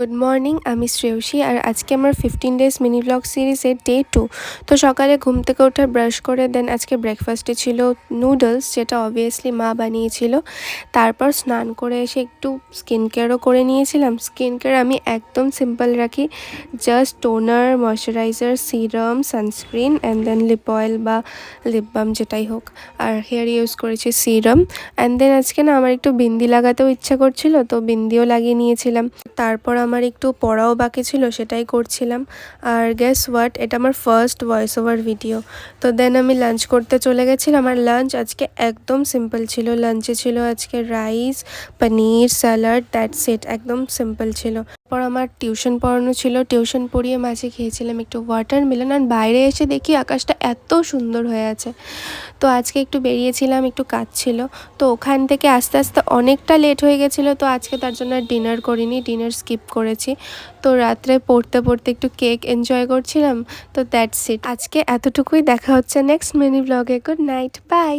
Good morning, আমি শ্রেয়সী আর আজকে আমার 15 ডেজ মিনি ব্লগ সিরিজের ডে 2। তো সকালে ঘুম থেকে উঠে ব্রাশ করে দেন আজকে ব্রেকফাস্টে ছিল নুডলস, যেটা অবভিয়াসলি মা বানিয়েছিল। তারপর স্নান করে এসে একটু স্কিন কেয়ারও করে নিয়েছিলাম। স্কিন কেয়ার আমি একদম সিম্পল রাখি, just toner, moisturiser, serum, sunscreen and then lip oil বা লিপ বাম যেটাই হোক। আর হেয়ার ইউজ করেছি সিরাম। অ্যান্ড দেন আজকে না আমার একটু বিন্দি লাগাতেও ইচ্ছা করছিল, তো বিন্দিও লাগিয়ে নিয়েছিলাম। তারপর আমার একটু পড়াও বাকি ছিল, সেটাই করছিলাম। আর গেস হোয়াট, এটা আমার ফার্স্ট ভয়েস ওভার ভিডিও। তো দেন আমি লাঞ্চ করতে চলে গেছিলাম। আর লাঞ্চ আজকে একদম সিম্পল ছিল। লাঞ্চে ছিল আজকে rice, paneer, salad, that's it, একদম সিম্পল ছিল। তারপর আমার টিউশন পড়ানো ছিল, টিউশন পড়িয়ে মাঝে খেয়েছিলাম একটু ওয়াটারমেলন। আর বাইরে এসে দেখি আকাশটা এত সুন্দর হয়ে আছে। তো আজকে একটু বেরিয়েছিলাম, একটু কাজ ছিল, তো ওখান থেকে আস্তে আস্তে অনেকটা লেট হয়ে গেছিলো। তো আজকে তার জন্য ডিনার করিনি, ডিনার স্কিপ করেছি। তো রাত্রে পড়তে পড়তে একটু কেক এনজয় করছিলাম। তো দ্যাটস ইট, আজকে এতটুকুই। দেখা হচ্ছে নেক্সট মিনি ব্লগে। Good night, by.